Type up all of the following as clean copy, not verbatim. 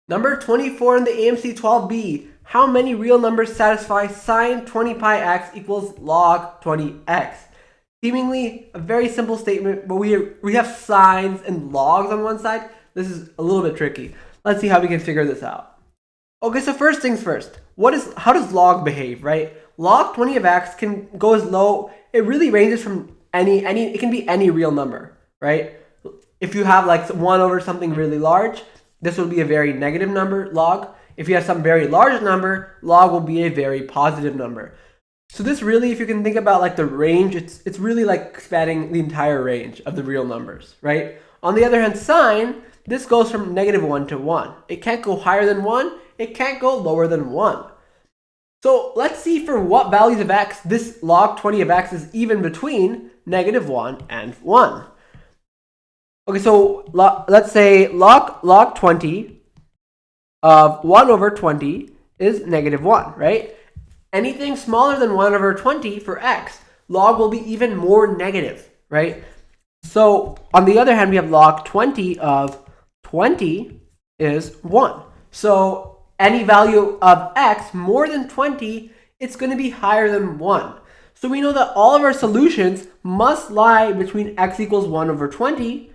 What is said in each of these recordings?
Number 24 in the AMC 12b. How many real numbers satisfy sine 20 pi x equals log 20x? Seemingly a very simple statement, but we have sines and logs on one side. This is a little bit tricky. Let's see how we can figure this out. Okay, so first things first. How does log behave, right? Log 20 of x can go as low. It really ranges from it can be any real number, right? If you have like 1 over something really large, this will be a very negative number, log. If you have some very large number, log will be a very positive number. So this really, if you can think about like the range, it's really like spanning the entire range of the real numbers, right? On the other hand, sine, this goes from -1 to 1. It can't go higher than 1. It can't go lower than 1. So let's see for what values of x this log 20 of x is even between -1 and 1. Okay, so let's say log 20 of 1 over 20 is -1, right? Anything smaller than 1 over 20 for x, log will be even more negative, right? So on the other hand, we have log 20 of 20 is 1. So any value of x more than 20, it's going to be higher than 1. So we know that all of our solutions must lie between x equals 1 over 20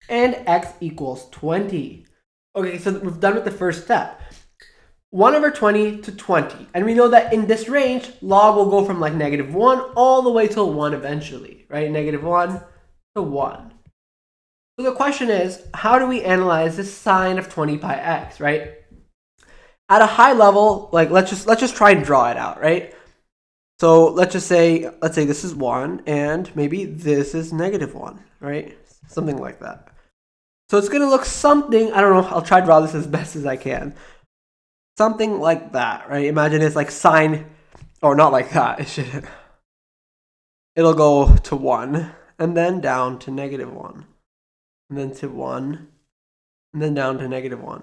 and x equals 20. Okay, so we've done with the first step. 1 over 20 to 20. And we know that in this range, log will go from like -1 all the way till 1 eventually, right? -1 to 1. So the question is, how do we analyze this sine of 20 pi x, right? At a high level, like let's just try and draw it out, right? So let's say this is 1 and maybe this is -1, right? Something like that. So it's going to look something, I don't know, I'll try to draw this as best as I can. Something like that, right? Imagine it's like sine, or not like that. It'll go to 1, and then down to -1, and then to 1, and then down to -1. And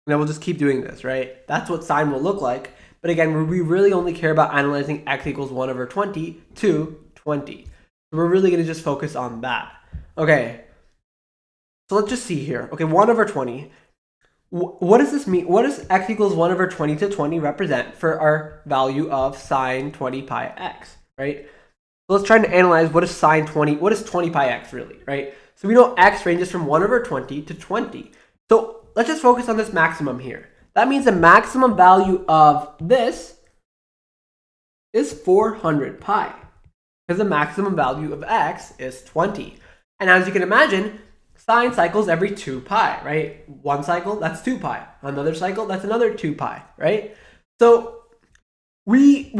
then we'll just keep doing this, right? That's what sine will look like. But again, we really only care about analyzing x equals 1 over 20 to 20. So we're really going to just focus on that. Okay. So let's just see here. Okay, 1 over 20. What does this mean? What does x equals 1 over 20 to 20 represent for our value of sine 20 pi x, right? So let's try to analyze what is 20 pi x really, right? So we know x ranges from 1 over 20 to 20. So let's just focus on this maximum here. That means the maximum value of this is 400 pi, because the maximum value of x is 20. And as you can imagine, sine cycles every 2 pi, right? One cycle, that's 2 pi. Another cycle, that's another 2 pi, right? So we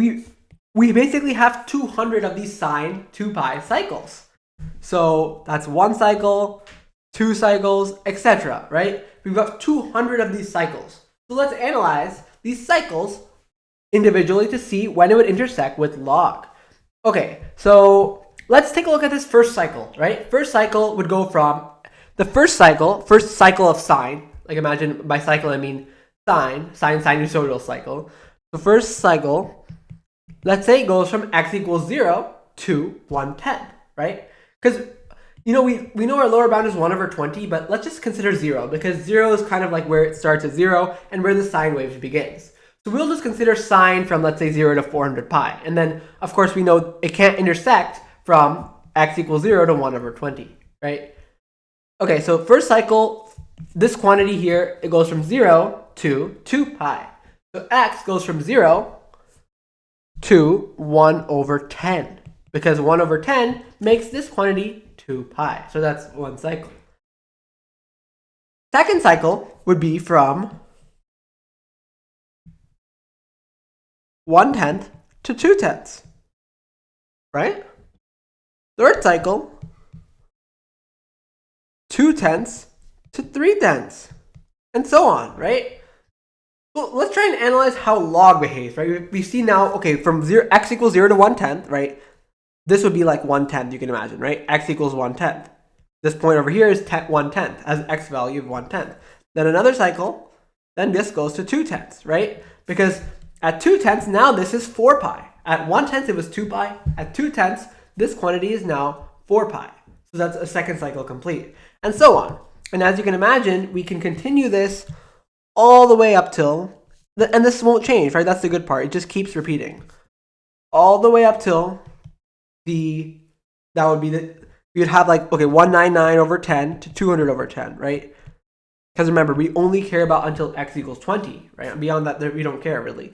basically have 200 of these sine 2 pi cycles. So that's 1 cycle, 2 cycles, etc., right? We've got 200 of these cycles. So let's analyze these cycles individually to see when it would intersect with log. Okay, so let's take a look at this first cycle, right? First cycle would go from the first cycle of sine, like imagine by cycle I mean sinusoidal cycle. The first cycle, let's say it goes from x equals 0 to 1/10, right? Because we know our lower bound is 1 over 20, but let's just consider 0, because 0 is kind of like where it starts at 0 and where the sine wave begins. So we'll just consider sine from, let's say, 0 to 400 pi. And then, of course, we know it can't intersect from x equals 0 to 1 over 20, right? Okay, so first cycle, this quantity here, it goes from 0 to 2 pi. So x goes from 0 to 1 over 10, because 1 over 10 makes this quantity 2 pi. So that's one cycle. Second cycle would be from 1/10 to 2/10, right? Third cycle, 2/10 to 3/10, and so on, right? So let's try and analyze how log behaves, right? We see now, okay, from x equals 0 to 1/10, right? This would be like 1/10, you can imagine, right? X equals 1/10. This point over here is 1/10 as x value of 1/10. Then another cycle, then this goes to 2/10, right? Because at 2/10, now this is 4 pi. At 1/10, it was 2 pi. At 2/10, this quantity is now 4 pi. So that's a second cycle complete, and so on. And as you can imagine, we can continue this all the way up till, and this won't change, right? That's the good part. It just keeps repeating. All the way up till that would be we would have like, okay, 199 over 10 to 200 over 10, right? Because remember, we only care about until x equals 20, right? Beyond that, we don't care really.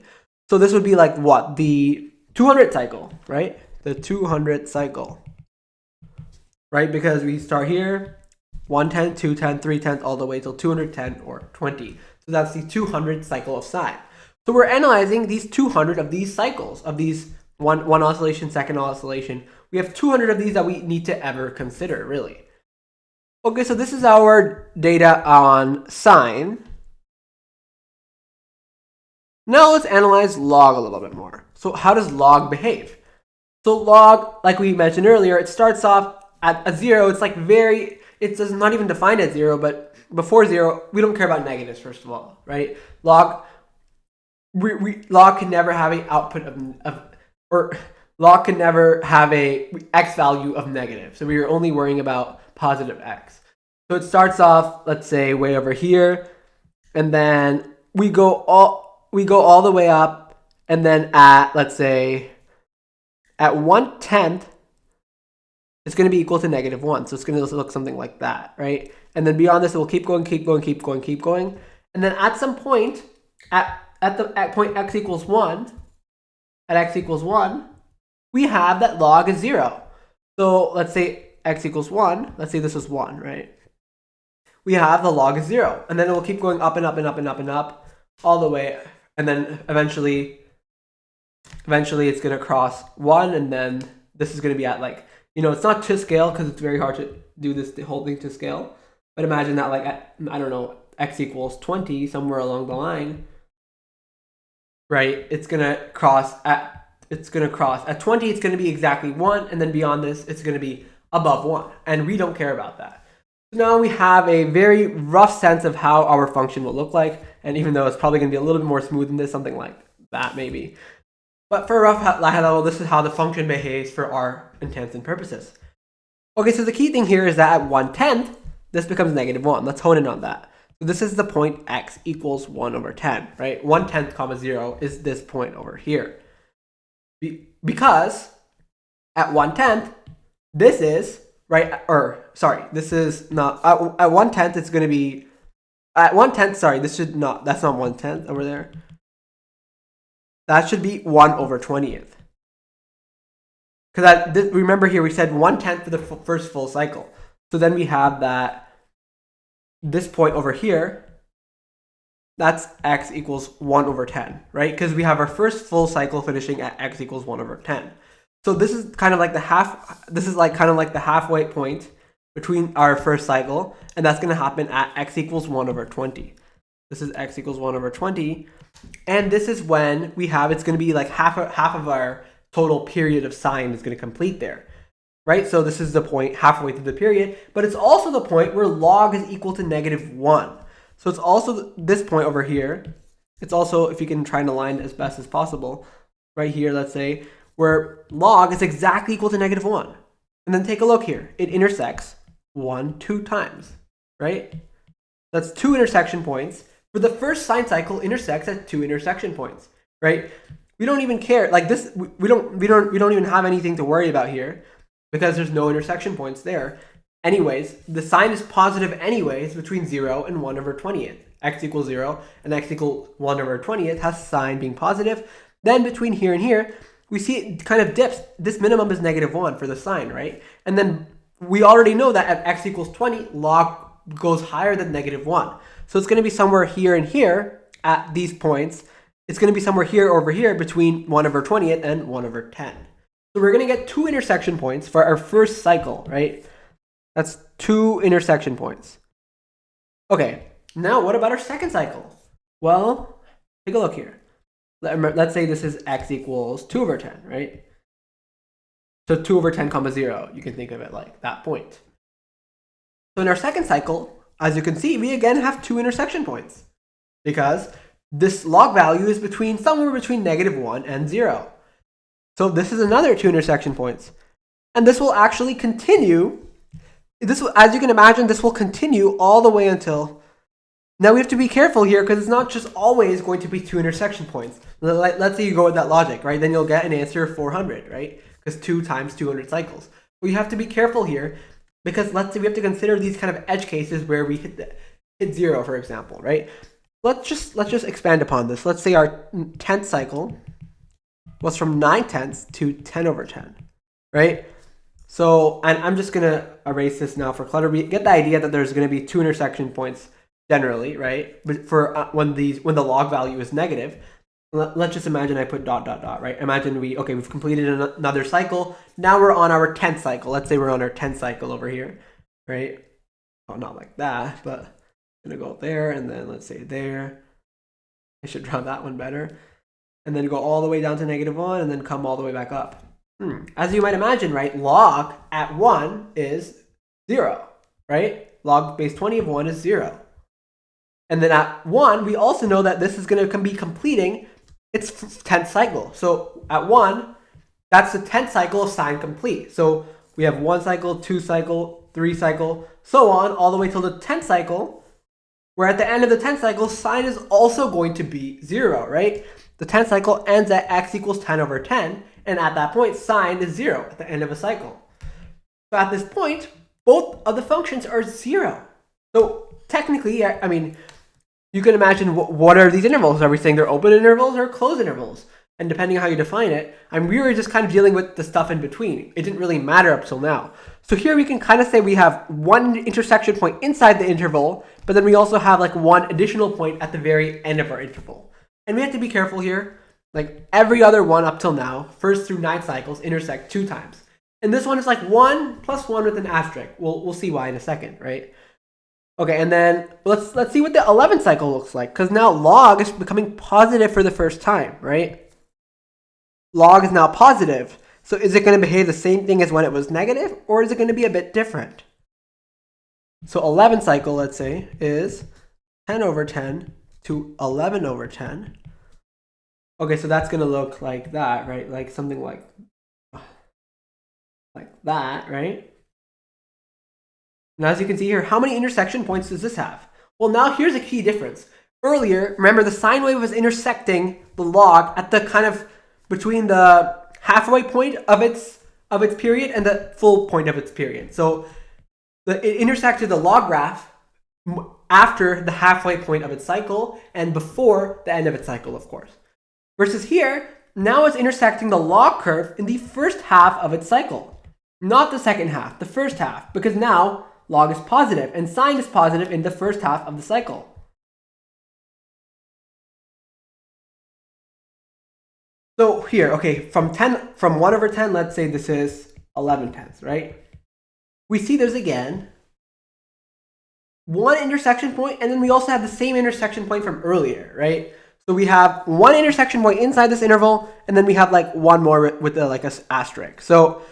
So this would be like what? The 200th cycle, right? The 200th cycle, right? Because we start here, 110, 210, 310, all the way till 210 or 20. So that's the 200th cycle of sine. So we're analyzing these 200 of these cycles, of these one oscillation, second oscillation. We have 200 of these that we need to ever consider, really. Okay, so this is our data on sine. Now let's analyze log a little bit more. So how does log behave? So log, like we mentioned earlier, it starts off at a 0. It's like it's not even defined at 0, but before 0, we don't care about negatives, first of all, right? Log can never have an output or log can never have a x value of negative. So we are only worrying about positive x. So it starts off, let's say, way over here, and then we go all the way up, and then at, let's say, at 1/10, it's going to be equal to -1. So it's going to look something like that, right? And then beyond this, it will keep going, keep going, keep going, keep going. And then at some point, at point x equals 1, we have that log is 0. So let's say x equals 1. Let's say this is 1, right? We have the log is 0. And then it will keep going up and up and up and up and up all the way. And then eventually it's going to cross 1. And then this is going to be at like, it's not to scale because it's very hard to do the whole thing to scale. But imagine that like at, I don't know, x equals 20 somewhere along the line, right? It's going to cross at 20, it's going to be exactly 1. And then beyond this, it's going to be above 1. And we don't care about that. So now we have a very rough sense of how our function will look like. And even though it's probably going to be a little bit more smooth than this, something like that maybe. But for a rough high level, this is how the function behaves for our intents and purposes. Okay, so the key thing here is that at 1/10, this becomes -1. Let's hone in on that. So this is the point x equals 1 over 10, right? 1/10 comma 0 is this point over here. Because at 1/10, this is, right, this is not, at 1/10, it's going to be, at 1/10, that's not 1/10 over there. That should be 1 over 20th. Because remember here, we said 1/10 for the first full cycle. So then we have that this point over here, that's x equals 1 over 10, right? Because we have our first full cycle finishing at x equals 1 over 10. So this is kind of like the halfway point between our first cycle, and that's going to happen at x equals 1 over 20. This is x equals 1 over 20. And this is when it's going to be like half of our total period of sine is going to complete there, right? So this is the point halfway through the period, but it's also the point where log is equal to -1. So it's also this point over here. It's also, if you can try and align as best as possible, right here, let's say, where log is exactly equal to -1. And then take a look here. It intersects 2 times, right? That's 2 intersection points. For the first sine cycle intersects at 2 intersection points, right? We don't even care, like this, we don't even have anything to worry about here because there's no intersection points there. Anyways, the sign is positive anyways between 0 and 1 over 20th. X equals 0 and x equals 1 over 20th has sign being positive. Then between here and here, we see it kind of dips. This minimum is -1 for the sign, right? And then we already know that at x equals 20, log goes higher than -1. So it's going to be somewhere here and here at these points. It's going to be somewhere here over here between 1 over 20th and 1 over 10. So we're going to get 2 intersection points for our first cycle, right? That's 2 intersection points. Okay, now what about our second cycle? Well, take a look here. Let's say this is x equals 2 over 10, right? So 2 over 10 comma 0. You can think of it like that point. So in our second cycle, as you can see, we again have 2 intersection points because this log value is somewhere between -1 and 0. So this is another 2 intersection points. And this will actually continue. As you can imagine, this will continue all the way until Now we have to be careful here because it's not just always going to be 2 intersection points. Let's say you go with that logic, right? Then you'll get an answer of 400, right? Because 2 times 200 cycles. But you have to be careful here because let's say we have to consider these kind of edge cases where we hit 0, for example, right? Let's just expand upon this. Let's say our 10th cycle was from 9/10 to 10/10, right? So, and I'm just gonna erase this now for clutter. We get the idea that there's gonna be 2 intersection points generally, right? But for when the log value is negative, let's just imagine I put ... right? Imagine we've completed another cycle. Now we're on our 10th cycle. Let's say we're on our 10th cycle over here, right? Oh, not like that, but I'm gonna go there and then let's say there. I should draw that one better. And then go all the way down to -1 and then come all the way back up. As you might imagine, right? Log at 1 is 0, right? Log base 20 of 1 is 0. And then at 1, we also know that this is going to be completing its 10th cycle. So at 1, that's the 10th cycle of sine complete. So we have 1 cycle, 2 cycle, 3 cycle, so on, all the way till the 10th cycle, where at the end of the 10th cycle, sine is also going to be 0, right? The 10th cycle ends at x equals 10/10, and at that point, sine is 0 at the end of a cycle. So at this point, both of the functions are 0. So technically, I mean, you can imagine what are these intervals? Are we saying they're open intervals or closed intervals? And depending on how you define it, we were just kind of dealing with the stuff in between. It didn't really matter up till now. So here we can kind of say we have one intersection point inside the interval, but then we also have like one additional point at the very end of our interval. And we have to be careful here. Like every other one up till now, first through 9 cycles, intersect 2 times. And this one is like 1 plus 1 with an asterisk. We'll see why in a second, right? Okay, and then let's see what the 11th cycle looks like, because now log is becoming positive for the first time, right? Log is now positive. So is it going to behave the same thing as when it was negative, or is it going to be a bit different? So 11th cycle, let's say, is 10/10 to 11/10. Okay, so that's going to look like that, right? Like something like that, right? Now, as you can see here, how many intersection points does this have? Well, now here's a key difference. Earlier, remember the sine wave was intersecting the log at the kind of between the halfway point of its period and the full point of its period. So it intersected the log graph after the halfway point of its cycle and before the end of its cycle, of course. Versus here, now it's intersecting the log curve in the first half of its cycle. Not the second half, the first half, because now log is positive and sine is positive in the first half of the cycle. So here, okay, from 1/10, let's say this is 11/10, right? We see there's again one intersection point, and then we also have the same intersection point from earlier, right? So we have one intersection point inside this interval, and then we have like one more with like a asterisk. So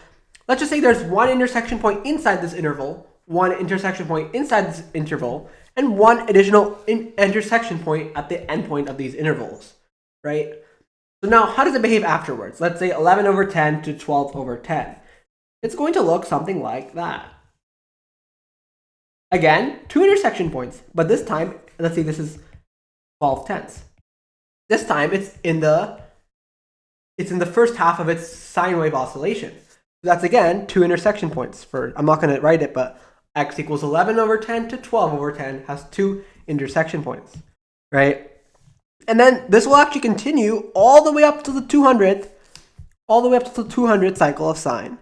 let's just say there's one intersection point inside this interval, one intersection point inside this interval, and one additional intersection point at the endpoint of these intervals, right? So now, how does it behave afterwards? Let's say 11/10 to 12/10. It's going to look something like that. Again, 2 intersection points, but this time, let's say this is 12/10. This time, it's in the first half of its sine wave oscillation. So that's again 2 intersection points. I'm not going to write it, but x equals 11/10 to 12/10 has 2 intersection points, right? And then this will actually continue all the way up to the 200th, cycle of sine,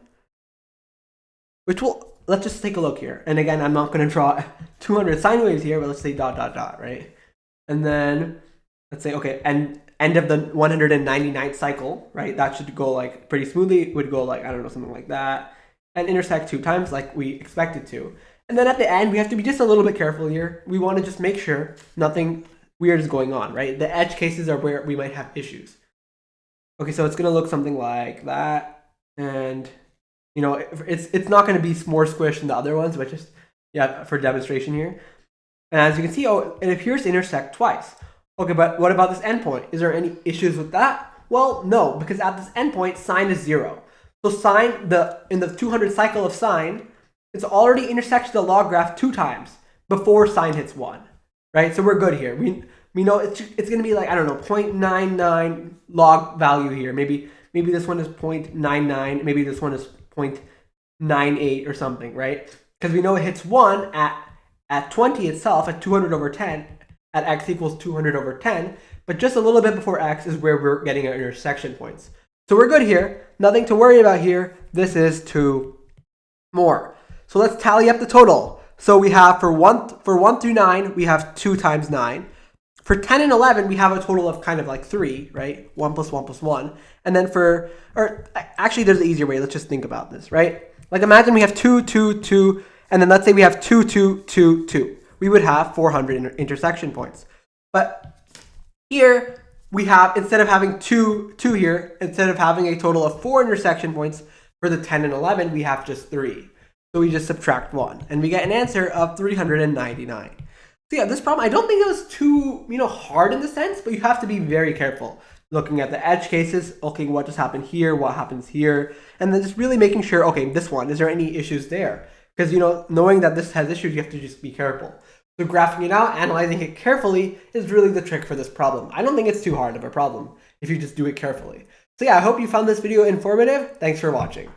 which will, let's just take a look here. And again, I'm not going to draw 200 sine waves here, but let's say ... right? And then let's say, okay, and end of the 199th cycle, right? That should go like pretty smoothly. It would go like, I don't know, something like that, and intersect 2 times like we expected to. And then at the end, we have to be just a little bit careful here. We want to just make sure nothing weird is going on, right? The edge cases are where we might have issues. Okay, so it's going to look something like that. And, you know, it's not going to be more squished than the other ones, but just, yeah, for demonstration here. And as you can see, it appears to intersect twice. Okay, but what about this endpoint? Is there any issues with that? Well, no, because at this endpoint, sine is 0. So sine, in the 200th cycle of sine, it's already intersected the log graph 2 times before sine hits 1. right? So we're good here. We know it's going to be like, I don't know, 0.99 log value here. Maybe this one is 0.99. Maybe this one is 0.98 or something, right? Because we know it hits 1 at 20 itself, at 200 over 10, at x equals 200 over 10. But just a little bit before x is where we're getting our intersection points. So we're good here. Nothing to worry about here. This is 2 more. So let's tally up the total. So we have for 1 through 9, we have 2 times 9. For 10 and 11, we have a total of kind of like 3, right? 1 plus 1 plus 1. And then actually there's an easier way. Let's just think about this, right? Like imagine we have 2, 2, 2, and then let's say we have 2, 2, 2, 2. We would have 400 intersection points. But here we have, instead of having 2 here, instead of having a total of 4 intersection points for the 10 and 11, we have just 3. So we just subtract 1, and we get an answer of 399. So yeah, this problem, I don't think it was too, hard in the sense, but you have to be very careful looking at the edge cases. Okay, what just happened here? What happens here? And then just really making sure, okay, this one, is there any issues there? Because, knowing that this has issues, you have to just be careful. So graphing it out, analyzing it carefully is really the trick for this problem. I don't think it's too hard of a problem if you just do it carefully. So yeah, I hope you found this video informative. Thanks for watching.